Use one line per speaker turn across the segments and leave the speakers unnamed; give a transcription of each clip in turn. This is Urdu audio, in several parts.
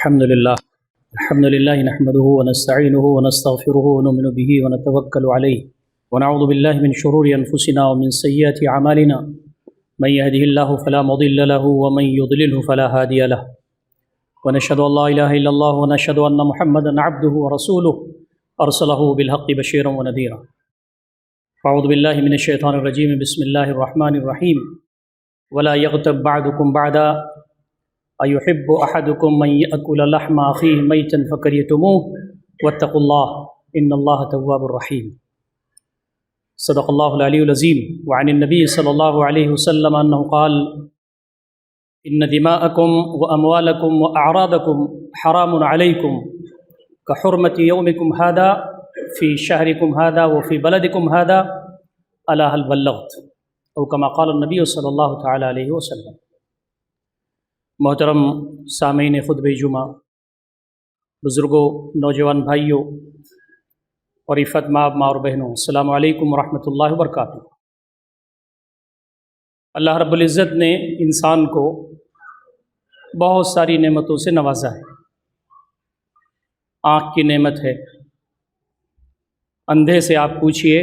الحمد لله نحمده ونستعينه ونستغفره ونؤمن به ونتوكل عليه ونعوذ بالله من شرور أنفسنا ومن سيئات أعمالنا من يهده الله فلا مضل له ومن يضلله فلا هادي له ونشهد أن لا إله إلا الله ونشهد أن محمدا عبده ورسوله أرسله بالحق بشيرا ونذيرا. أعوذ بالله من الشيطان الرجيم. بسم الله الرحمن الرحيم. ولا يغتب بعضكم بعضا أيحب أحدكم من يأكل لحم أخيه ميتا فكرهتموه واتقوا الله إن الله تواب رحيم. صدق الله العلي العظيم. وعن النبي صلى الله عليه وسلم أنه قال إن دماءكم وأموالكم وأعراضكم حرام عليكم كحرمة يومكم هذا في شهركم هذا وفي بلدكم هذا ألا هل بلغت أو كما قال النبي صلى الله تعالى عليه وسلم. محترم سامعین خطبہ جمعہ، بزرگوں، نوجوان بھائیوں اور عفت ماں اور بہنوں، السلام علیکم ورحمۃ اللہ وبرکاتہ. اللہ رب العزت نے انسان کو بہت ساری نعمتوں سے نوازا ہے. آنکھ کی نعمت ہے. اندھے سے آپ پوچھئے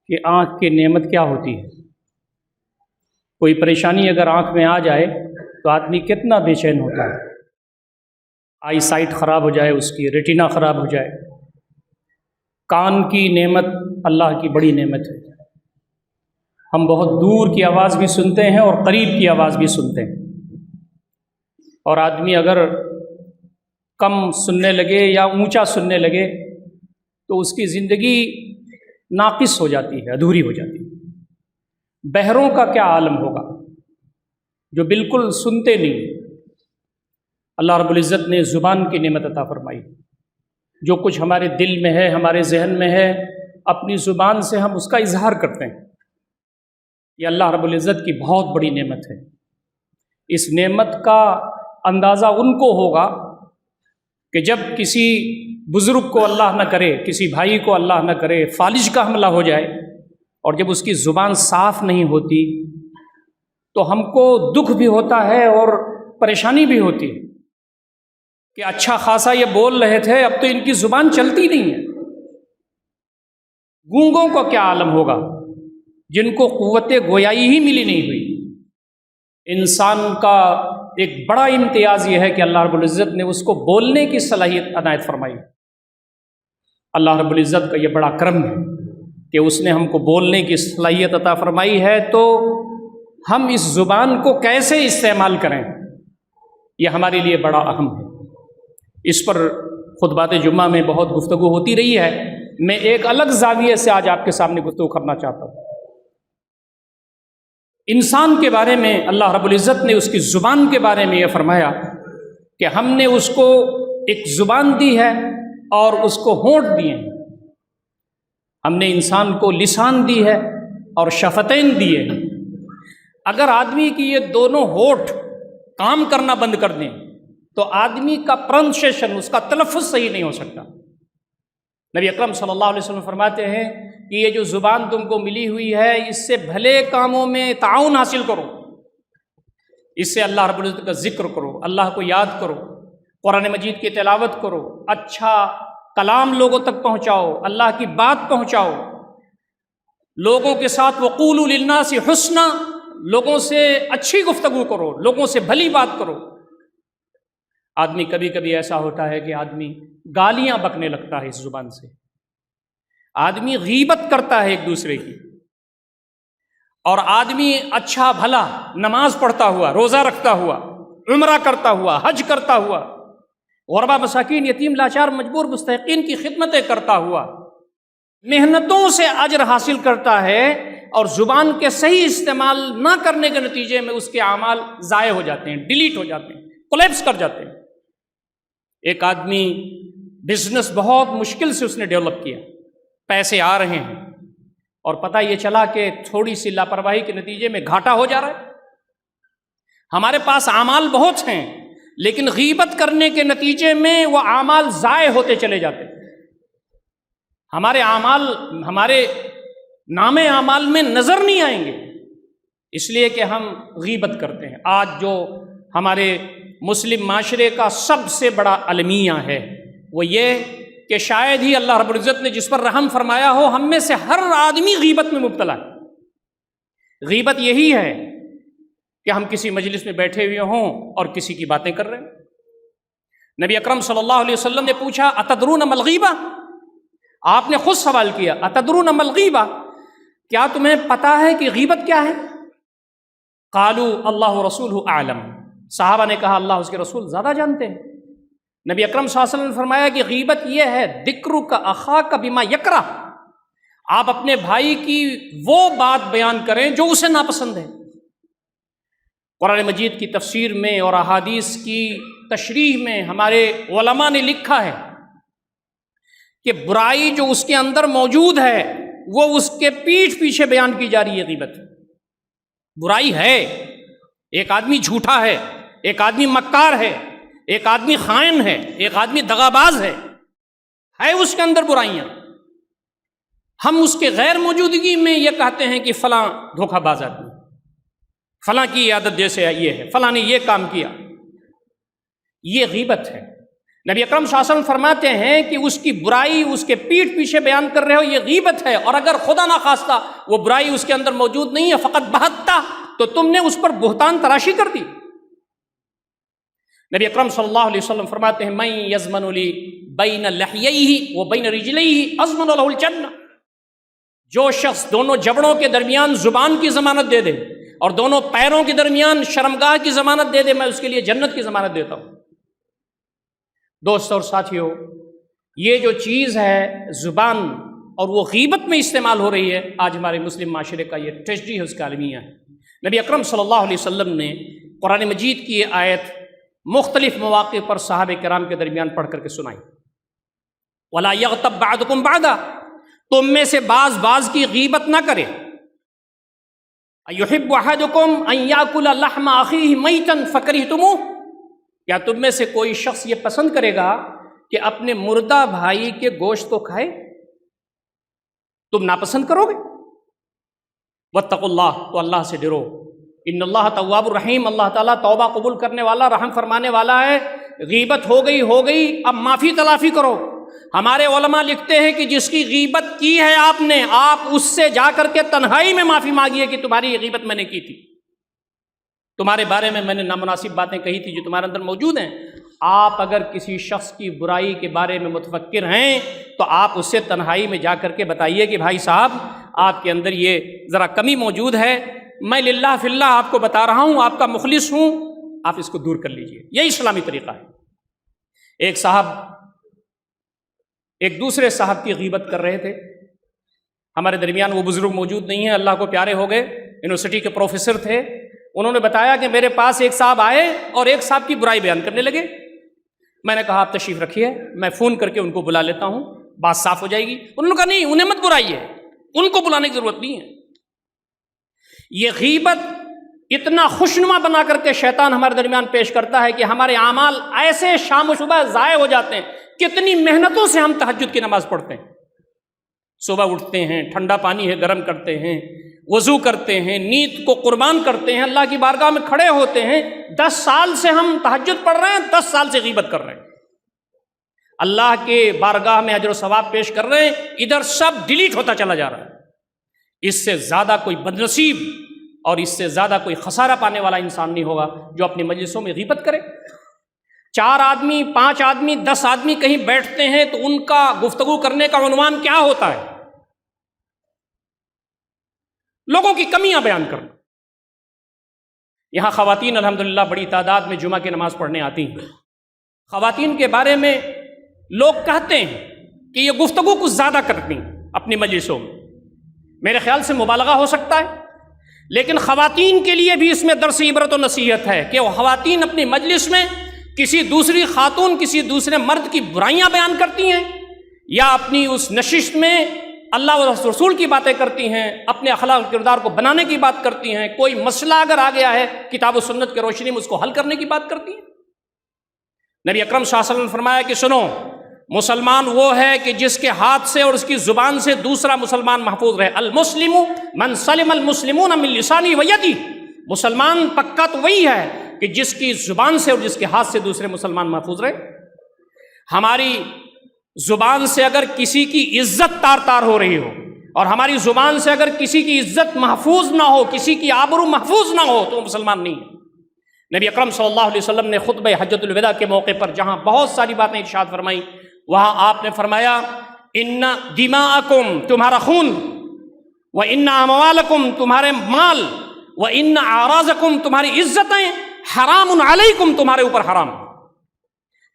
کہ آنکھ کی نعمت کیا ہوتی ہے. کوئی پریشانی اگر آنکھ میں آ جائے تو آدمی کتنا بے چین ہوتا ہے. آئی سائٹ خراب ہو جائے، اس کی ریٹینا خراب ہو جائے. کان کی نعمت اللہ کی بڑی نعمت ہے. ہم بہت دور کی آواز بھی سنتے ہیں اور قریب کی آواز بھی سنتے ہیں. اور آدمی اگر کم سننے لگے یا اونچا سننے لگے تو اس کی زندگی ناقص ہو جاتی ہے، ادھوری ہو جاتی ہے. بہروں کا کیا عالم ہوگا جو بالکل سنتے نہیں. اللہ رب العزت نے زبان کی نعمت عطا فرمائی. جو کچھ ہمارے دل میں ہے، ہمارے ذہن میں ہے، اپنی زبان سے ہم اس کا اظہار کرتے ہیں. یہ اللہ رب العزت کی بہت بڑی نعمت ہے. اس نعمت کا اندازہ ان کو ہوگا کہ جب کسی بزرگ کو اللہ نہ کرے، کسی بھائی کو اللہ نہ کرے، فالج کا حملہ ہو جائے اور جب اس کی زبان صاف نہیں ہوتی تو ہم کو دکھ بھی ہوتا ہے اور پریشانی بھی ہوتی ہے کہ اچھا خاصا یہ بول رہے تھے، اب تو ان کی زبان چلتی نہیں ہے. گونگوں کا کیا عالم ہوگا جن کو قوت گویائی ہی ملی نہیں ہوئی. انسان کا ایک بڑا امتیاز یہ ہے کہ اللہ رب العزت نے اس کو بولنے کی صلاحیت عنایت فرمائی. اللہ رب العزت کا یہ بڑا کرم ہے کہ اس نے ہم کو بولنے کی صلاحیت عطا فرمائی ہے. تو ہم اس زبان کو کیسے استعمال کریں، یہ ہمارے لیے بڑا اہم ہے. اس پر خطبات جمعہ میں بہت گفتگو ہوتی رہی ہے. میں ایک الگ زاویے سے آج آپ کے سامنے گفتگو کرنا چاہتا ہوں. انسان کے بارے میں اللہ رب العزت نے اس کی زبان کے بارے میں یہ فرمایا کہ ہم نے اس کو ایک زبان دی ہے اور اس کو ہونٹ دیے ہیں. ہم نے انسان کو لسان دی ہے اور شفتین دیے ہیں. اگر آدمی کی یہ دونوں ہونٹ کام کرنا بند کر دیں تو آدمی کا پروننسیشن، اس کا تلفظ صحیح نہیں ہو سکتا. نبی اکرم صلی اللہ علیہ وسلم فرماتے ہیں کہ یہ جو زبان تم کو ملی ہوئی ہے، اس سے بھلے کاموں میں تعاون حاصل کرو. اس سے اللہ رب العزت کا ذکر کرو، اللہ کو یاد کرو، قرآن مجید کی تلاوت کرو، اچھا کلام لوگوں تک پہنچاؤ، اللہ کی بات پہنچاؤ. لوگوں کے ساتھ وقولوا للناس حسنا، لوگوں سے اچھی گفتگو کرو، لوگوں سے بھلی بات کرو. آدمی کبھی کبھی ایسا ہوتا ہے کہ آدمی گالیاں بکنے لگتا ہے اس زبان سے. آدمی غیبت کرتا ہے ایک دوسرے کی. اور آدمی اچھا بھلا نماز پڑھتا ہوا، روزہ رکھتا ہوا، عمرہ کرتا ہوا، حج کرتا ہوا، غربا مساکین، یتیم لاچار مجبور مستحقین کی خدمتیں کرتا ہوا، محنتوں سے اجر حاصل کرتا ہے، اور زبان کے صحیح استعمال نہ کرنے کے نتیجے میں اس کے اعمال ضائع ہو جاتے ہیں، ڈیلیٹ ہو جاتے ہیں، کولیپس کر جاتے ہیں. ایک آدمی بزنس بہت مشکل سے اس نے ڈیولپ کیا، پیسے آ رہے ہیں، اور پتہ یہ چلا کہ تھوڑی سی لاپرواہی کے نتیجے میں گھاٹا ہو جا رہا ہے. ہمارے پاس اعمال بہت ہیں لیکن غیبت کرنے کے نتیجے میں وہ اعمال ضائع ہوتے چلے جاتے ہیں. ہمارے اعمال ہمارے نام اعمال میں نظر نہیں آئیں گے اس لیے کہ ہم غیبت کرتے ہیں. آج جو ہمارے مسلم معاشرے کا سب سے بڑا المیہ ہے وہ یہ کہ شاید ہی اللہ رب العزت نے جس پر رحم فرمایا ہو، ہم میں سے ہر آدمی غیبت میں مبتلا ہے۔ غیبت یہی ہے کہ ہم کسی مجلس میں بیٹھے ہوئے ہوں اور کسی کی باتیں کر رہے ہیں۔ نبی اکرم صلی اللہ علیہ وسلم نے پوچھا اتدرون ما الغیبہ، آپ نے خود سوال کیا اتدرون ما الغیبہ، کیا تمہیں پتا ہے کہ غیبت کیا ہے؟ قالوا اللہ رسولہ اعلم، صحابہ نے کہا اللہ اس کے رسول زیادہ جانتے ہیں۔ نبی اکرم صلی اللہ علیہ وسلم نے فرمایا کہ غیبت یہ ہے ذکرک اخاک بما یکرہ، آپ اپنے بھائی کی وہ بات بیان کریں جو اسے ناپسند ہے۔ قرآن مجید کی تفسیر میں اور احادیث کی تشریح میں ہمارے علماء نے لکھا ہے کہ برائی جو اس کے اندر موجود ہے وہ اس کے پیٹھ پیچھے بیان کی جا رہی ہے۔ غیبت برائی ہے، ایک آدمی جھوٹا ہے، ایک آدمی مکار ہے، ایک آدمی خائن ہے، ایک آدمی دغاباز ہے اس کے اندر برائیاں، ہم اس کے غیر موجودگی میں یہ کہتے ہیں کہ فلاں دھوکہ باز آدمی، فلاں کی عادت جیسے یہ ہے، فلاں نے یہ کام کیا، یہ غیبت ہے۔ نبی اکرم صلی اللہ علیہ وسلم فرماتے ہیں کہ اس کی برائی اس کے پیٹھ پیچھے بیان کر رہے ہو، یہ غیبت ہے، اور اگر خدا نخواستہ وہ برائی اس کے اندر موجود نہیں ہے فقط بہتا، تو تم نے اس پر بہتان تراشی کر دی۔ نبی اکرم صلی اللہ علیہ وسلم فرماتے ہیں من یضمن لی بین لحییہ و بین رجلیہ اضمن لہ الجنہ، جو شخص دونوں جبڑوں کے درمیان زبان کی ضمانت دے دے اور دونوں پیروں کے درمیان شرمگاہ کی ضمانت دے دے، میں اس کے لیے جنت کی ضمانت دیتا ہوں۔ دوست اور ساتھیو، یہ جو چیز ہے زبان اور وہ غیبت میں استعمال ہو رہی ہے، آج ہمارے مسلم معاشرے کا یہ ٹریجڈی ہے، اس کا المیہ ہے۔ نبی اکرم صلی اللہ علیہ وسلم نے قرآن مجید کی یہ آیت مختلف مواقع پر صحابہ کرام کے درمیان پڑھ کر کے سنائی۔ وَلَا يَغْتَبْ بَعْضُكُمْ بَعْضًا، تم میں سے بعض کی غیبت نہ کرے۔ أَيُحِبُّ أَحَدُكُمْ أَن يَأْكُلَ لَحْمَ أَخِيهِ مَيْتًا فَكَرِهْتُمُوهُ، کیا تم میں سے کوئی شخص یہ پسند کرے گا کہ اپنے مردہ بھائی کے گوشت کو کھائے؟ تم ناپسند کرو گے؟ وَاتَّقُوا اللَّهَ، تو اللہ سے ڈرو۔ ان اللہ تواب الرحیم، اللہ تعالیٰ توبہ قبول کرنے والا، رحم فرمانے والا ہے۔ غیبت ہو گئی، اب معافی تلافی کرو۔ ہمارے علماء لکھتے ہیں کہ جس کی غیبت کی ہے آپ نے، آپ اس سے جا کر کے تنہائی میں معافی مانگیے کہ تمہاری یہ غیبت میں نے کی تھی، تمہارے بارے میں نے نامناسب باتیں کہی تھی جو تمہارے اندر موجود ہیں۔ آپ اگر کسی شخص کی برائی کے بارے میں متفکر ہیں تو آپ اس سے تنہائی میں جا کر کے بتائیے کہ بھائی صاحب آپ کے اندر یہ ذرا کمی موجود ہے، میں للہ فی اللہ آپ کو بتا رہا ہوں، آپ کا مخلص ہوں، آپ اس کو دور کر لیجئے۔ یہی اسلامی طریقہ ہے۔ ایک صاحب ایک دوسرے صاحب کی غیبت کر رہے تھے، ہمارے درمیان وہ بزرگ موجود نہیں ہیں، اللہ کو پیارے ہو گئے، یونیورسٹی کے پروفیسر تھے۔ انہوں نے بتایا کہ میرے پاس ایک صاحب آئے اور ایک صاحب کی برائی بیان کرنے لگے۔ میں نے کہا آپ تشریف رکھیے، میں فون کر کے ان کو بلا لیتا ہوں، بات صاف ہو جائے گی۔ انہوں نے کہا نہیں، انہیں مت بلائیے، ان کو بلانے کی ضرورت نہیں ہے۔ یہ غیبت اتنا خوشنما بنا کر کے شیطان ہمارے درمیان پیش کرتا ہے کہ ہمارے اعمال ایسے شام و صبح ضائع ہو جاتے ہیں۔ کتنی محنتوں سے ہم تہجد کی نماز پڑھتے ہیں، صبح اٹھتے ہیں، ٹھنڈا پانی ہے گرم کرتے ہیں، وضو کرتے ہیں، نیند کو قربان کرتے ہیں، اللہ کی بارگاہ میں کھڑے ہوتے ہیں۔ 10 سال سے ہم تہجد پڑھ رہے ہیں، 10 سال سے غیبت کر رہے ہیں، اللہ کے بارگاہ میں اجر و ثواب پیش کر رہے ہیں، ادھر سب ڈیلیٹ ہوتا چلا جا رہا ہے۔ اس سے زیادہ کوئی بدنصیب اور اس سے زیادہ کوئی خسارہ پانے والا انسان نہیں ہوگا جو اپنی مجلسوں میں غیبت کرے۔ 4 آدمی، 5 آدمی، 10 آدمی کہیں بیٹھتے ہیں تو ان کا گفتگو کرنے کا عنوان کیا ہوتا ہے؟ لوگوں کی کمیاں بیان کرنا۔ یہاں خواتین الحمدللہ بڑی تعداد میں جمعہ کی نماز پڑھنے آتی ہیں۔ خواتین کے بارے میں لوگ کہتے ہیں کہ یہ گفتگو کچھ زیادہ کرتی ہیں اپنی مجلسوں میں۔ میرے خیال سے مبالغہ ہو سکتا ہے، لیکن خواتین کے لیے بھی اس میں درس عبرت و نصیحت ہے کہ وہ خواتین اپنی مجلس میں کسی دوسری خاتون، کسی دوسرے مرد کی برائیاں بیان کرتی ہیں، یا اپنی اس نشست میں اللہ و رسول کی باتیں کرتی ہیں، اپنے اخلاق و کردار کو بنانے کی بات کرتی ہیں، کوئی مسئلہ اگر آ گیا ہے کتاب و سنت کی روشنی میں اس کو حل کرنے کی بات کرتی ہیں۔ نبی اکرم صلی اللہ علیہ وسلم نے فرمایا کہ سنو، مسلمان وہ ہے کہ جس کے ہاتھ سے اور اس کی زبان سے دوسرا مسلمان محفوظ رہے۔ المسلم من سلم المسلمون من لسانہ و یدہ، مسلمان پکا تو وہی ہے کہ جس کی زبان سے اور جس کے ہاتھ سے دوسرے مسلمان محفوظ رہے۔ ہماری زبان سے اگر کسی کی عزت تار تار ہو رہی ہو اور ہماری زبان سے اگر کسی کی عزت محفوظ نہ ہو، کسی کی آبرو محفوظ نہ ہو، تو وہ مسلمان نہیں ہے۔ نبی اکرم صلی اللہ علیہ وسلم نے خطبہ حجۃ الوداع کے موقع پر جہاں بہت ساری باتیں ارشاد فرمائیں، وہاں آپ نے فرمایا ان دماءکم تمہارا خون، وان اموالکم تمہارے مال، وان اعراضکم تمہاری عزتیں، حرام علیکم تمہارے اوپر حرام۔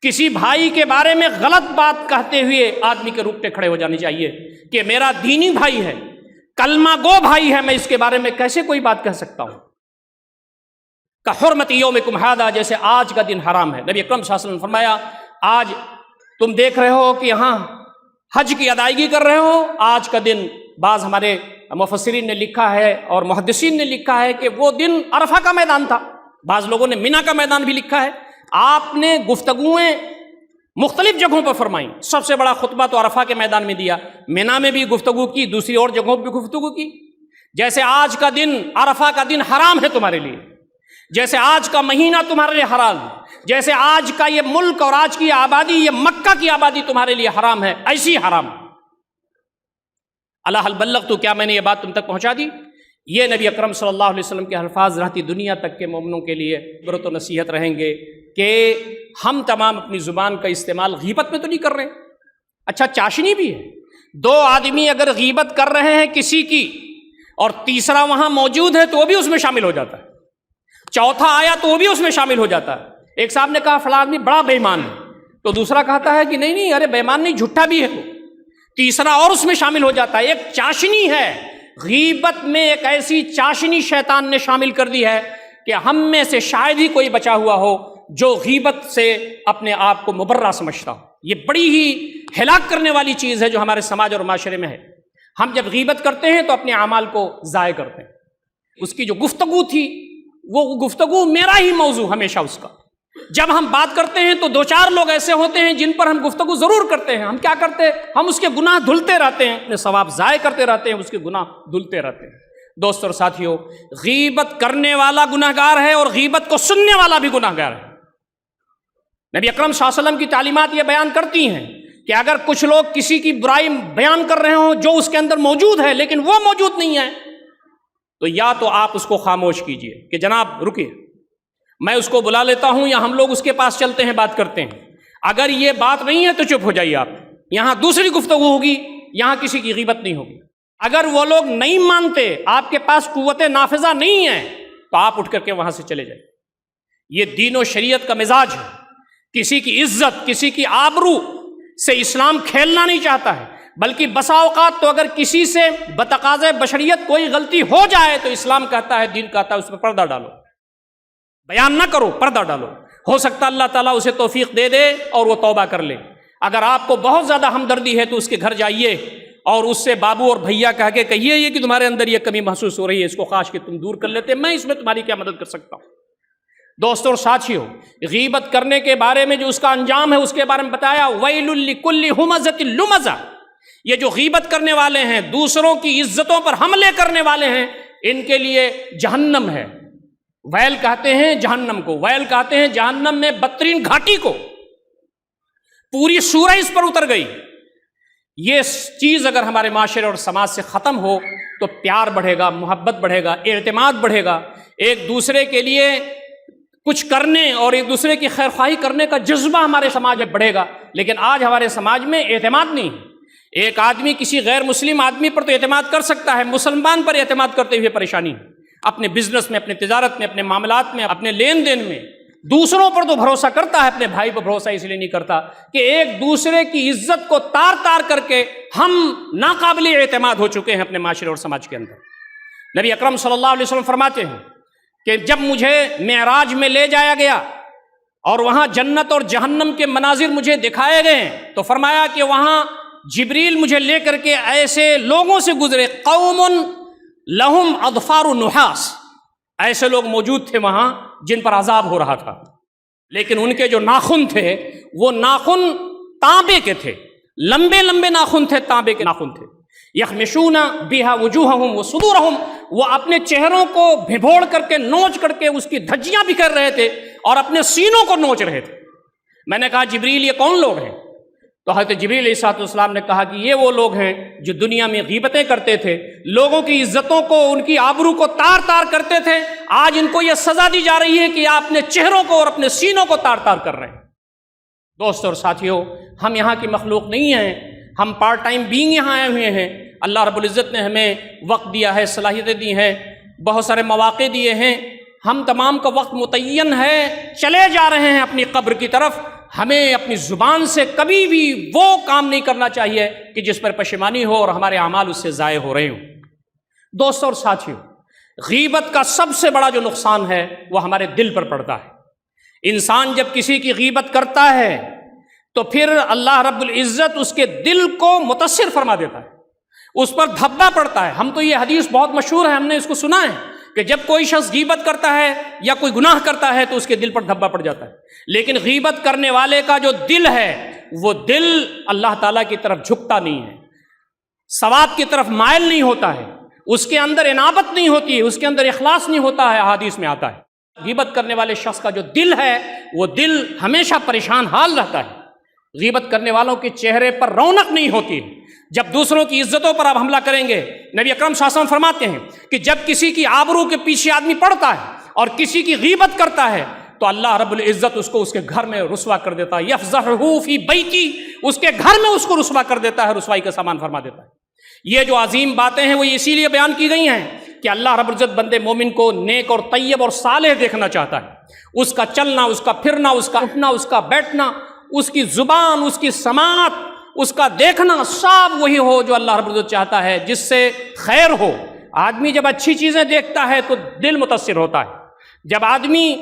کسی بھائی کے بارے میں غلط بات کہتے ہوئے آدمی کے روپٹے کھڑے ہو جانے چاہیے کہ میرا دینی بھائی ہے، کلمہ گو بھائی ہے، میں اس کے بارے میں کیسے کوئی بات کہہ سکتا ہوں؟ کہ حرمت یومکم ھذا، جیسے آج کا دن حرام ہے۔ نبی اکرم صلی اللہ علیہ وسلم نے فرمایا آج تم دیکھ رہے ہو کہ یہاں حج کی ادائیگی کر رہے ہو، آج کا دن بعض ہمارے مفسرین نے لکھا ہے اور محدثین نے لکھا ہے کہ وہ دن عرفہ کا میدان تھا، بعض لوگوں نے مینا کا میدان بھی لکھا ہے۔ آپ نے گفتگویں مختلف جگہوں پر فرمائیں، سب سے بڑا خطبہ تو عرفہ کے میدان میں دیا، مینا میں بھی گفتگو کی، دوسری اور جگہوں پہ بھی گفتگو کی۔ جیسے آج کا دن عرفہ کا دن حرام ہے تمہارے لیے، جیسے آج کا مہینہ تمہارے لیے حرام ہے، جیسے آج کا یہ ملک اور آج کی آبادی، یہ مکہ کی آبادی تمہارے لیے حرام ہے، ایسی حرام ہے۔ الا هل بلغت، تو کیا میں نے یہ بات تم تک پہنچا دی؟ یہ نبی اکرم صلی اللہ علیہ وسلم کے الفاظ رہتی دنیا تک کے مومنوں کے لیے عبرت و نصیحت رہیں گے کہ ہم تمام اپنی زبان کا استعمال غیبت میں تو نہیں کر رہے۔ اچھا چاشنی بھی ہے، دو آدمی اگر غیبت کر رہے ہیں کسی کی اور تیسرا وہاں موجود ہے تو وہ بھی اس میں شامل ہو جاتا ہے، چوتھا آیا تو وہ بھی اس میں شامل ہو جاتا ہے۔ ایک صاحب نے کہا فلاں آدمی بڑا بے ایمان ہے، تو دوسرا کہتا ہے کہ نہیں نہیں، ارے بے ایمان نہیں، جھوٹا بھی ہے وہ، تیسرا اور اس میں شامل ہو جاتا ہے۔ ایک چاشنی ہے، غیبت میں ایک ایسی چاشنی شیطان نے شامل کر دی ہے کہ ہم میں سے شاید ہی کوئی بچا ہوا ہو جو غیبت سے اپنے آپ کو مبرہ سمجھتا ہو۔ یہ بڑی ہی ہلاک کرنے والی چیز ہے جو ہمارے سماج اور معاشرے میں ہے۔ ہم جب غیبت کرتے ہیں تو اپنے اعمال کو ضائع کرتے ہیں۔ اس کی جو گفتگو تھی وہ گفتگو میرا ہی موضوع ہمیشہ اس کا، جب ہم بات کرتے ہیں تو دو چار لوگ ایسے ہوتے ہیں جن پر ہم گفتگو ضرور کرتے ہیں، ہم کیا کرتے ہیں؟ ہم اس کے گناہ دھلتے رہتے ہیں، اپنے ثواب ضائع کرتے رہتے ہیں، اس کے گناہ دھلتے رہتے ہیں۔ دوستو اور ساتھیو، غیبت کرنے والا گناہگار ہے اور غیبت کو سننے والا بھی گناہگار ہے۔ نبی اکرم صلی اللہ علیہ وسلم کی تعلیمات یہ بیان کرتی ہیں کہ اگر کچھ لوگ کسی کی برائی بیان کر رہے ہوں جو اس کے اندر موجود ہے لیکن وہ موجود نہیں ہے، تو یا تو آپ اس کو خاموش کیجئے کہ جناب رکیے، میں اس کو بلا لیتا ہوں، یا ہم لوگ اس کے پاس چلتے ہیں، بات کرتے ہیں۔ اگر یہ بات نہیں ہے تو چپ ہو جائیے آپ، یہاں دوسری گفتگو ہوگی، یہاں کسی کی غیبت نہیں ہوگی۔ اگر وہ لوگ نہیں مانتے، آپ کے پاس قوت نافذہ نہیں ہے، تو آپ اٹھ کر کے وہاں سے چلے جائیں۔ یہ دین و شریعت کا مزاج ہے، کسی کی عزت، کسی کی آبرو سے اسلام کھیلنا نہیں چاہتا ہے، بلکہ بسا اوقات تو اگر کسی سے بتقاضۂ بشریت کوئی غلطی ہو جائے تو اسلام کہتا ہے، دین کہتا ہے اس پہ پردہ ڈالو، بیان نہ کرو، پردہ ڈالو۔ ہو سکتا اللہ تعالیٰ اسے توفیق دے دے اور وہ توبہ کر لے۔ اگر آپ کو بہت زیادہ ہمدردی ہے تو اس کے گھر جائیے اور اس سے بابو اور بھیا کہہ کے کہیے یہ کہ تمہارے اندر یہ کمی محسوس ہو رہی ہے، اس کو کاش کہ تم دور کر لیتے، میں اس میں تمہاری کیا مدد کر سکتا ہوں۔ دوستوں اور ساتھیوں، غیبت کرنے کے بارے میں جو اس کا انجام ہے اس کے بارے میں بتایا، ویل لکل ہمزۃ لمزہ، یہ جو غیبت کرنے والے ہیں، دوسروں کی عزتوں پر حملے کرنے والے ہیں، ان کے لیے جہنم ہے۔ ویل کہتے ہیں جہنم کو، ویل کہتے ہیں جہنم میں بدترین گھاٹی کو، پوری سورہ اس پر اتر گئی۔ یہ چیز اگر ہمارے معاشرے اور سماج سے ختم ہو تو پیار بڑھے گا، محبت بڑھے گا، اعتماد بڑھے گا، ایک دوسرے کے لیے کچھ کرنے اور ایک دوسرے کی خیر خواہی کرنے کا جذبہ ہمارے سماج میں بڑھے گا۔ لیکن آج ہمارے سماج میں اعتماد نہیں ہے۔ ایک آدمی کسی غیر مسلم آدمی پر تو اعتماد کر سکتا ہے، مسلمان پر اعتماد کرتے ہوئے پریشانی ہے، اپنے بزنس میں، اپنے تجارت میں، اپنے معاملات میں، اپنے لین دین میں۔ دوسروں پر تو بھروسہ کرتا ہے، اپنے بھائی پر بھروسہ اس لیے نہیں کرتا کہ ایک دوسرے کی عزت کو تار تار کر کے ہم ناقابل اعتماد ہو چکے ہیں اپنے معاشرے اور سماج کے اندر۔ نبی اکرم صلی اللہ علیہ وسلم فرماتے ہیں کہ جب مجھے معراج میں لے جایا گیا اور وہاں جنت اور جہنم کے مناظر مجھے دکھائے گئے تو فرمایا کہ وہاں جبریل مجھے لے کر کے ایسے لوگوں سے گزرے، قوم لہم اظفار نحاس، ایسے لوگ موجود تھے وہاں جن پر عذاب ہو رہا تھا، لیکن ان کے جو ناخن تھے وہ ناخن تانبے کے تھے، لمبے لمبے ناخن تھے، تانبے کے ناخن تھے۔ یخمشون بہا وجوہہم وصدورہم، وہ اپنے چہروں کو بھنبوڑ کر کے نوچ کر کے اس کی دھجیاں بکھیر رہے تھے اور اپنے سینوں کو نوچ رہے تھے۔ میں نے کہا جبریل یہ کون لوگ ہیں؟ تو حضرت جبریل علیہ السلام نے کہا کہ یہ وہ لوگ ہیں جو دنیا میں غیبتیں کرتے تھے، لوگوں کی عزتوں کو، ان کی آبرو کو تار تار کرتے تھے، آج ان کو یہ سزا دی جا رہی ہے کہ آپ اپنے چہروں کو اور اپنے سینوں کو تار تار کر رہے ہیں۔ دوستو اور ساتھیوں، ہم یہاں کی مخلوق نہیں ہیں، ہم پارٹ ٹائم بینگ یہاں آئے ہوئے ہیں۔ اللہ رب العزت نے ہمیں وقت دیا ہے، صلاحیتیں دی ہیں، بہت سارے مواقع دیے ہیں، ہم تمام کا وقت متعین ہے، چلے جا رہے ہیں اپنی قبر کی طرف۔ ہمیں اپنی زبان سے کبھی بھی وہ کام نہیں کرنا چاہیے کہ جس پر پشیمانی ہو اور ہمارے اعمال اس سے ضائع ہو رہے ہوں۔ دوستو اور ساتھیوں، غیبت کا سب سے بڑا جو نقصان ہے وہ ہمارے دل پر پڑتا ہے۔ انسان جب کسی کی غیبت کرتا ہے تو پھر اللہ رب العزت اس کے دل کو متاثر فرما دیتا ہے، اس پر دھبا پڑتا ہے۔ ہم تو یہ حدیث بہت مشہور ہے، ہم نے اس کو سنا ہے کہ جب کوئی شخص غیبت کرتا ہے یا کوئی گناہ کرتا ہے تو اس کے دل پر دھبا پڑ جاتا ہے، لیکن غیبت کرنے والے کا جو دل ہے وہ دل اللہ تعالیٰ کی طرف جھکتا نہیں ہے، ثواب کی طرف مائل نہیں ہوتا ہے، اس کے اندر انابت نہیں ہوتی ہے، اس کے اندر اخلاص نہیں ہوتا ہے۔ احادیث میں آتا ہے غیبت کرنے والے شخص کا جو دل ہے وہ دل ہمیشہ پریشان حال رہتا ہے، غیبت کرنے والوں کے چہرے پر رونق نہیں ہوتی ہے۔ جب دوسروں کی عزتوں پر آپ حملہ کریں گے، نبی اکرم صلی اللہ علیہ وسلم فرماتے ہیں کہ جب کسی کی آبرو کے پیچھے آدمی پڑتا ہے اور کسی کی غیبت کرتا ہے تو اللہ رب العزت اس کو اس کے گھر میں رسوا کر دیتا ہے، یفضحہ فی بیتی، اس کے گھر میں اس کو رسوا کر دیتا ہے، رسوائی کا سامان فرما دیتا ہے۔ یہ جو عظیم باتیں ہیں وہ اسی لیے بیان کی گئی ہیں کہ اللہ رب العزت بندے مومن کو نیک اور طیب اور صالح دیکھنا چاہتا ہے، اس کا چلنا، اس کا پھرنا، اس کا اٹھنا، اس کا بیٹھنا، اس کی زبان، اس کی سماعت، اس کا دیکھنا سب وہی ہو جو اللہ رب العزت چاہتا ہے، جس سے خیر ہو۔ آدمی جب اچھی چیزیں دیکھتا ہے تو دل متاثر ہوتا ہے، جب آدمی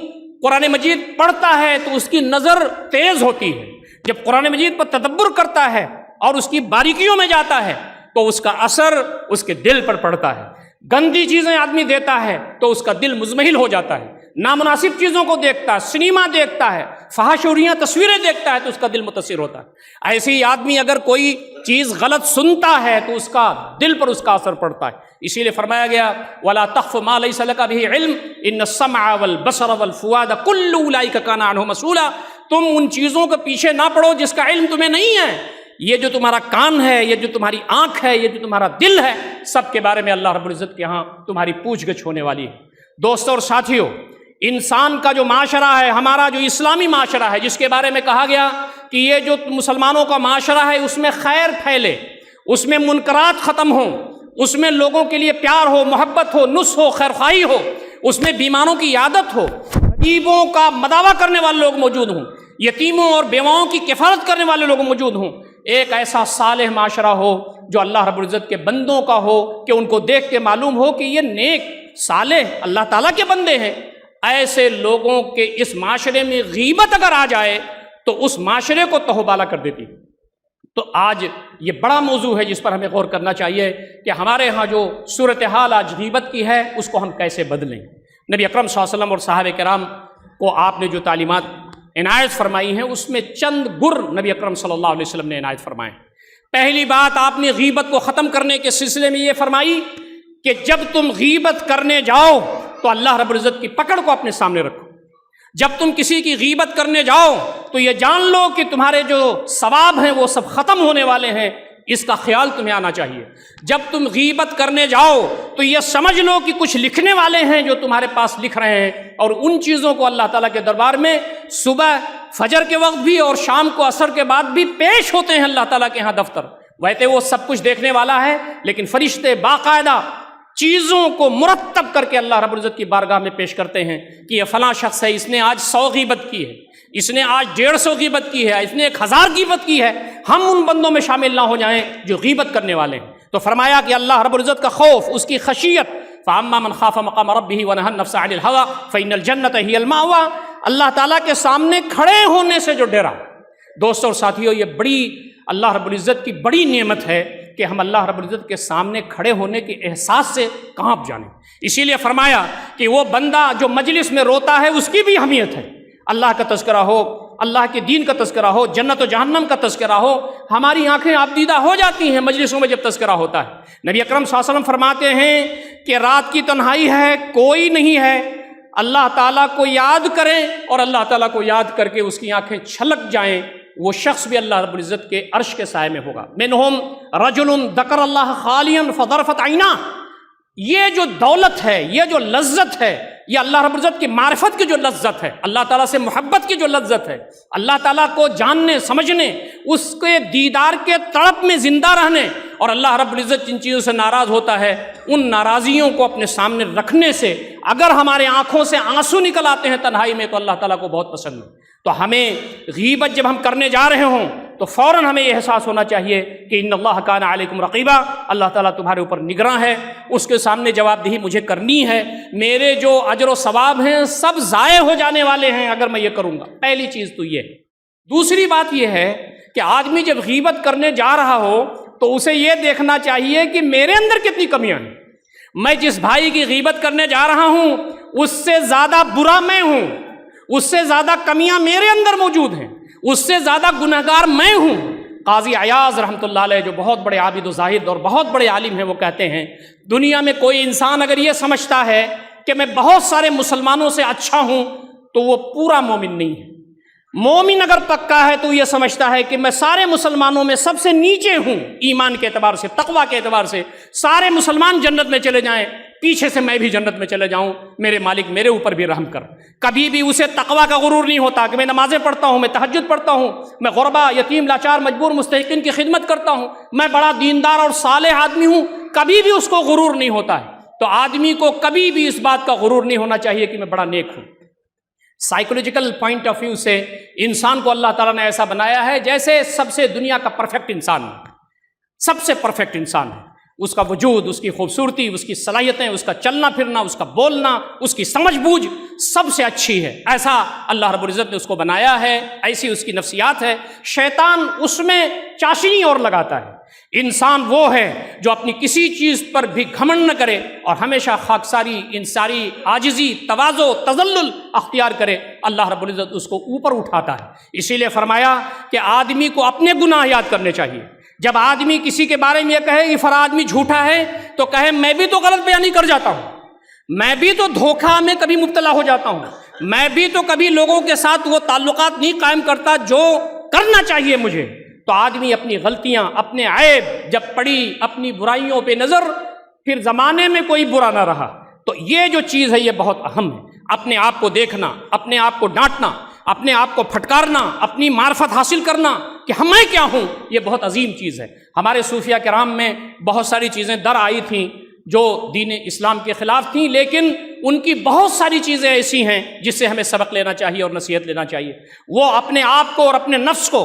قرآن مجید پڑھتا ہے تو اس کی نظر تیز ہوتی ہے، جب قرآن مجید پر تدبر کرتا ہے اور اس کی باریکیوں میں جاتا ہے تو اس کا اثر اس کے دل پر پڑتا ہے۔ گندی چیزیں آدمی دیتا ہے تو اس کا دل مزمحل ہو جاتا ہے، نامناسب چیزوں کو دیکھتا ہے، سنیما دیکھتا ہے، فحش وریاں تصویریں دیکھتا ہے تو اس کا دل متاثر ہوتا ہے۔ ایسے ہی آدمی اگر کوئی چیز غلط سنتا ہے تو اس کا دل پر اس کا اثر پڑتا ہے۔ اسی لیے فرمایا گیا وَلَا تَخْفُ مَا لَيْسَ لَكَ بِهِ عِلْمٌ إِنَّ السَّمْعَ وَالْبَصَرَ وَالْفُؤَادَ كُلُّ أُولَٰئِكَ كَانَ عَنْهُ مسؤولا۔ تم ان چیزوں کے پیچھے نہ پڑو جس کا علم تمہیں نہیں ہے۔ یہ جو تمہارا کان ہے، یہ جو تمہاری آنکھ ہے، یہ جو تمہارا دل ہے، سب کے بارے میں اللہ رب العزت کے ہاں تمہاری پوچھ گچھ ہونے والی ہے۔ دوستو اور ساتھیوں، انسان کا جو معاشرہ ہے، ہمارا جو اسلامی معاشرہ ہے، جس کے بارے میں کہا گیا کہ یہ جو مسلمانوں کا معاشرہ ہے اس میں خیر پھیلے، اس میں منکرات ختم ہوں، اس میں لوگوں کے لیے پیار ہو، محبت ہو، نصح ہو، خیرخواہی ہو، اس میں بیماروں کی عیادت ہو، غریبوں کا مداوع کرنے والے لوگ موجود ہوں، یتیموں اور بیواؤں کی کفالت کرنے والے لوگ موجود ہوں، ایک ایسا صالح معاشرہ ہو جو اللہ رب العزت کے بندوں کا ہو کہ ان کو دیکھ کے معلوم ہو کہ یہ نیک صالح اللہ تعالیٰ کے بندے ہیں۔ ایسے لوگوں کے اس معاشرے میں غیبت اگر آ جائے تو اس معاشرے کو تہوبالا کر دیتی۔ تو آج یہ بڑا موضوع ہے جس پر ہمیں غور کرنا چاہیے کہ ہمارے ہاں جو صورتحال آج غیبت کی ہے اس کو ہم کیسے بدلیں۔ نبی اکرم صلی اللہ علیہ وسلم اور صحابہ کرام کو آپ نے جو تعلیمات عنایت فرمائی ہیں اس میں چند گر نبی اکرم صلی اللہ علیہ وسلم نے عنایت فرمائے۔ پہلی بات آپ نے غیبت کو ختم کرنے کے سلسلے میں یہ فرمائی کہ جب تم غیبت کرنے جاؤ تو اللہ رب العزت کی پکڑ کو اپنے سامنے رکھو۔ جب تم کسی کی غیبت کرنے جاؤ تو یہ جان لو کہ تمہارے جو ثواب ہیں وہ سب ختم ہونے والے ہیں، اس کا خیال تمہیں آنا چاہیے۔ جب تم غیبت کرنے جاؤ تو یہ سمجھ لو کہ کچھ لکھنے والے ہیں جو تمہارے پاس لکھ رہے ہیں، اور ان چیزوں کو اللہ تعالیٰ کے دربار میں صبح فجر کے وقت بھی اور شام کو عصر کے بعد بھی پیش ہوتے ہیں اللہ تعالیٰ کے ہاں دفتر۔ ویسے وہ سب کچھ دیکھنے والا ہے، لیکن فرشتے باقاعدہ چیزوں کو مرتب کر کے اللہ رب العزت کی بارگاہ میں پیش کرتے ہیں کہ یہ فلاں شخص ہے، اس نے آج 100 غیبت کی ہے، اس نے آج 150 غیبت کی ہے، اس نے 1000 غیبت کی ہے۔ ہم ان بندوں میں شامل نہ ہو جائیں جو غیبت کرنے والے ہیں۔ تو فرمایا کہ اللہ رب العزت کا خوف، اس کی خشیت، فَأَمَّا مَنْ خَافَ مَقَامَ رَبِّهِ وَنَهَى النَّفْسَ عَنِ الْهَوَىٰ فَإِنَّ الْجَنَّةَ هِيَ الْمَأْوَىٰ، اللہ تعالیٰ کے سامنے کھڑے ہونے سے جو ڈرا۔ دوستو اور ساتھیو، یہ بڑی اللہ رب العزت کی بڑی نعمت ہے کہ ہم اللہ رب العزت کے سامنے کھڑے ہونے کے احساس سے کانپ جانیں۔ اسی لیے فرمایا کہ وہ بندہ جو مجلس میں روتا ہے اس کی بھی اہمیت ہے۔ اللہ کا تذکرہ ہو، اللہ کے دین کا تذکرہ ہو، جنت و جہنم کا تذکرہ ہو، ہماری آنکھیں آبدیدہ ہو جاتی ہیں مجلسوں میں جب تذکرہ ہوتا ہے۔ نبی اکرم صلی اللہ علیہ وسلم فرماتے ہیں کہ رات کی تنہائی ہے، کوئی نہیں ہے، اللہ تعالیٰ کو یاد کریں اور اللہ تعالیٰ کو یاد کر کے اس کی آنکھیں چھلک جائیں، وہ شخص بھی اللہ رب العزت کے عرش کے سائے میں ہوگا۔ منہم رجل ذکر اللہ خالیا فظرفت عیناہ، یہ جو دولت ہے، یہ جو لذت ہے، یہ اللہ رب العزت کی معرفت کی جو لذت ہے، اللہ تعالیٰ سے محبت کی جو لذت ہے، اللہ تعالیٰ کو جاننے سمجھنے، اس کے دیدار کے تڑپ میں زندہ رہنے، اور اللہ رب العزت جن چیزوں سے ناراض ہوتا ہے ان ناراضیوں کو اپنے سامنے رکھنے سے اگر ہمارے آنکھوں سے آنسو نکل آتے ہیں تنہائی میں تو اللہ تعالیٰ کو بہت پسند ہے۔ تو ہمیں غیبت جب ہم کرنے جا رہے ہوں تو فوراً ہمیں یہ احساس ہونا چاہیے کہ ان اللہ کان علیکم رقیبا، اللہ تعالیٰ تمہارے اوپر نگراں ہے، اس کے سامنے جواب دہی مجھے کرنی ہے، میرے جو اجر و ثواب ہیں سب ضائع ہو جانے والے ہیں اگر میں یہ کروں گا۔ پہلی چیز تو یہ ہے۔ دوسری بات یہ ہے کہ آدمی جب غیبت کرنے جا رہا ہو تو اسے یہ دیکھنا چاہیے کہ میرے اندر کتنی کمیاں ہیں۔ میں جس بھائی کی غیبت کرنے جا رہا ہوں اس سے زیادہ برا میں ہوں، اس سے زیادہ کمیاں میرے اندر موجود ہیں، اس سے زیادہ گنہگار میں ہوں۔ قاضی عیاض رحمۃ اللہ علیہ جو بہت بڑے عابد و زاہد اور بہت بڑے عالم ہیں، وہ کہتے ہیں دنیا میں کوئی انسان اگر یہ سمجھتا ہے کہ میں بہت سارے مسلمانوں سے اچھا ہوں تو وہ پورا مومن نہیں ہے۔ مومن اگر پکا ہے تو یہ سمجھتا ہے کہ میں سارے مسلمانوں میں سب سے نیچے ہوں، ایمان کے اعتبار سے، تقویٰ کے اعتبار سے سارے مسلمان جنت میں چلے جائیں، پیچھے سے میں بھی جنت میں چلے جاؤں، میرے مالک میرے اوپر بھی رحم کر۔ کبھی بھی اسے تقویٰ کا غرور نہیں ہوتا کہ میں نمازیں پڑھتا ہوں، میں تہجد پڑھتا ہوں، میں غربا، یتیم، لاچار، مجبور، مستحقین کی خدمت کرتا ہوں، میں بڑا دیندار اور صالح آدمی ہوں، کبھی بھی اس کو غرور نہیں ہوتا ہے۔ تو آدمی کو کبھی بھی اس بات کا غرور نہیں ہونا چاہیے کہ میں بڑا نیک ہوں۔ سائیکولوجیکل پوائنٹ آف ویو سے انسان کو اللہ تعالیٰ نے ایسا بنایا ہے جیسے سب سے دنیا کا پرفیکٹ انسان ہے، سب سے پرفیکٹ انسان ہے، اس کا وجود، اس کی خوبصورتی، اس کی صلاحیتیں، اس کا چلنا پھرنا، اس کا بولنا، اس کی سمجھ بوجھ سب سے اچھی ہے۔ ایسا اللہ رب العزت نے اس کو بنایا ہے، ایسی اس کی نفسیات ہے۔ شیطان اس میں چاشنی اور لگاتا ہے۔ انسان وہ ہے جو اپنی کسی چیز پر بھی گھمنڈ نہ کرے اور ہمیشہ خاکساری، انصاری، عاجزی، تواضع، تذلل اختیار کرے، اللہ رب العزت اس کو اوپر اٹھاتا ہے۔ اسی لیے فرمایا کہ آدمی کو اپنے گناہ یاد کرنے چاہیے۔ جب آدمی کسی کے بارے میں یہ کہے یہ فلاں آدمی جھوٹا ہے تو کہے میں بھی تو غلط بیانی کر جاتا ہوں، میں بھی تو دھوکہ میں کبھی مبتلا ہو جاتا ہوں، میں بھی تو کبھی لوگوں کے ساتھ وہ تعلقات نہیں قائم کرتا جو کرنا چاہیے مجھے۔ تو آدمی اپنی غلطیاں، اپنے عیب جب پڑی، اپنی برائیوں پہ نظر، پھر زمانے میں کوئی برا نہ رہا، تو یہ جو چیز ہے یہ بہت اہم ہے۔ اپنے آپ کو دیکھنا، اپنے آپ کو ڈانٹنا، اپنے آپ کو پھٹکارنا، اپنی معرفت حاصل کرنا کہ میں کیا ہوں، یہ بہت عظیم چیز ہے۔ ہمارے صوفیہ کرام میں بہت ساری چیزیں در آئی تھیں جو دین اسلام کے خلاف تھیں، لیکن ان کی بہت ساری چیزیں ایسی ہیں جس سے ہمیں سبق لینا چاہیے اور نصیحت لینا چاہیے۔ وہ اپنے آپ کو اور اپنے نفس کو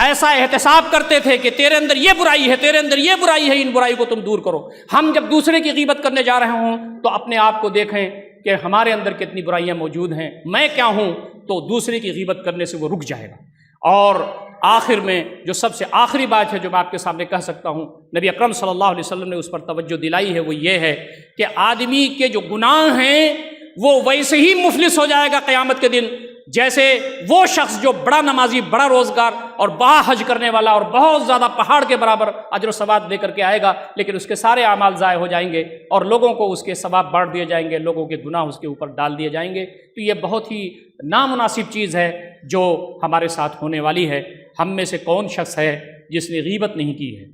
ایسا احتساب کرتے تھے کہ تیرے اندر یہ برائی ہے، تیرے اندر یہ برائی ہے، ان برائی کو تم دور کرو۔ ہم جب دوسرے کی غیبت کرنے جا رہے ہوں تو اپنے آپ کو دیکھیں کہ ہمارے اندر کتنی برائیاں موجود ہیں، میں کیا ہوں، تو دوسرے کی غیبت کرنے سے وہ رک جائے گا۔ اور آخر میں جو سب سے آخری بات ہے جو میں آپ کے سامنے کہہ سکتا ہوں، نبی اکرم صلی اللہ علیہ وسلم نے اس پر توجہ دلائی ہے، وہ یہ ہے کہ آدمی کے جو گناہ ہیں وہ ویسے ہی مفلس ہو جائے گا قیامت کے دن جیسے وہ شخص جو بڑا نمازی، بڑا روزگار اور بڑا حج کرنے والا اور بہت زیادہ پہاڑ کے برابر اجر و ثواب لے کر کے آئے گا، لیکن اس کے سارے اعمال ضائع ہو جائیں گے اور لوگوں کو اس کے ثواب بانٹ دیے جائیں گے، لوگوں کے گناہ اس کے اوپر ڈال دیے جائیں گے۔ تو یہ بہت ہی نامناسب چیز ہے جو ہمارے ساتھ ہونے والی ہے۔ ہم میں سے کون شخص ہے جس نے غیبت نہیں کی ہے؟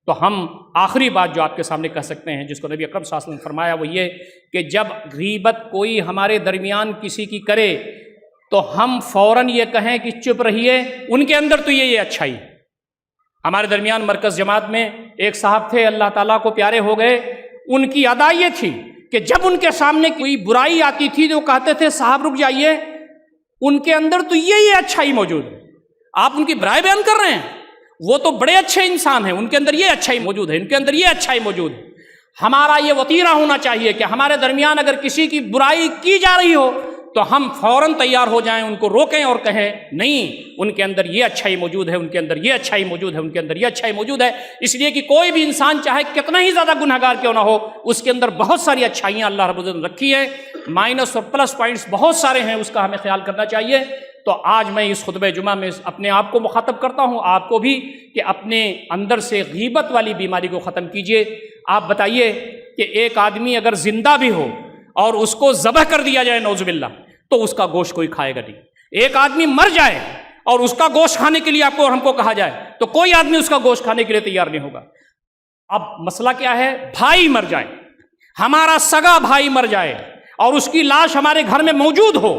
تو ہم آخری بات جو آپ کے سامنے کہہ سکتے ہیں، جس کو نبی اکرم صلی اللہ علیہ وسلم نے فرمایا، وہ یہ کہ جب غیبت کوئی ہمارے درمیان کسی کی کرے تو ہم فوراً یہ کہیں کہ چپ رہیے، ان کے اندر تو یہ اچھائی۔ ہمارے درمیان مرکز جماعت میں ایک صاحب تھے، اللہ تعالیٰ کو پیارے ہو گئے، ان کی ادا یہ تھی کہ جب ان کے سامنے کوئی برائی آتی تھی تو کہتے تھے صاحب رک جائیے، ان کے اندر تو یہ اچھائی موجود ہے، آپ ان کی برائی بیان کر رہے ہیں، وہ تو بڑے اچھے انسان ہیں، ان کے اندر یہ اچھائی موجود ہے، ان کے اندر یہ اچھائی موجود ہے۔ ہمارا یہ وتیرہ ہونا چاہیے کہ ہمارے درمیان اگر کسی کی برائی کی جا رہی ہو تو ہم فوراً تیار ہو جائیں، ان کو روکیں اور کہیں نہیں، ان کے اندر یہ اچھائی موجود ہے، ان کے اندر یہ اچھائی موجود ہے، ان کے اندر یہ اچھائی موجود ہے۔ اس لیے کہ کوئی بھی انسان چاہے کتنا ہی زیادہ گنہگار کیوں نہ ہو، اس کے اندر بہت ساری اچھائیاں اللہ رب العزت نے رکھی ہیں، مائنس اور پلس پوائنٹس بہت سارے ہیں، اس کا ہمیں خیال کرنا چاہیے۔ تو آج میں اس خطبہ جمعہ میں اپنے آپ کو مخاطب کرتا ہوں، آپ کو بھی، کہ اپنے اندر سے غیبت والی بیماری کو ختم کیجئے۔ آپ بتائیے کہ ایک آدمی اگر زندہ بھی ہو اور اس کو ذبح کر دیا جائے نعوذ باللہ، تو اس کا گوشت کوئی کھائے گا نہیں۔ ایک آدمی مر جائے اور اس کا گوشت کھانے کے لیے آپ کو اور ہم کو کہا جائے تو کوئی آدمی اس کا گوشت کھانے کے لیے تیار نہیں ہوگا۔ اب مسئلہ کیا ہے؟ بھائی مر جائے، ہمارا سگا بھائی مر جائے اور اس کی لاش ہمارے گھر میں موجود ہو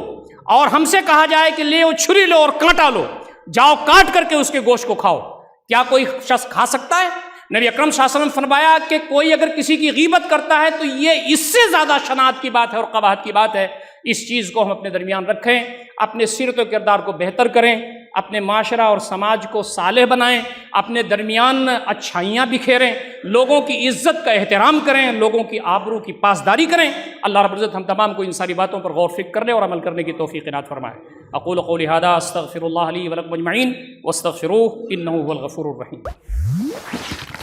اور ہم سے کہا جائے کہ لے چھری لو اور کانٹا لو، جاؤ کاٹ کر کے اس کے گوشت کو کھاؤ، کیا کوئی شخص کھا سکتا ہے؟ نبی اکرم صلی اللہ علیہ وسلم فرمایا کہ کوئی اگر کسی کی غیبت کرتا ہے تو یہ اس سے زیادہ شناعت کی بات ہے اور قباحت کی بات ہے۔ اس چیز کو ہم اپنے درمیان رکھیں، اپنے سیرت و کردار کو بہتر کریں، اپنے معاشرہ اور سماج کو صالح بنائیں، اپنے درمیان اچھائیاں بکھیریں، لوگوں کی عزت کا احترام کریں، لوگوں کی آبرو کی پاسداری کریں۔ اللہ رب العزت ہم تمام کو ان ساری باتوں پر غور فکر کرنے اور عمل کرنے کی توفیق عنایت فرمائے۔ اقول قولی ھذا استغفر اللہ لی ولکم اجمعین واستغفروہ انہ ھو الغفور الرحیم۔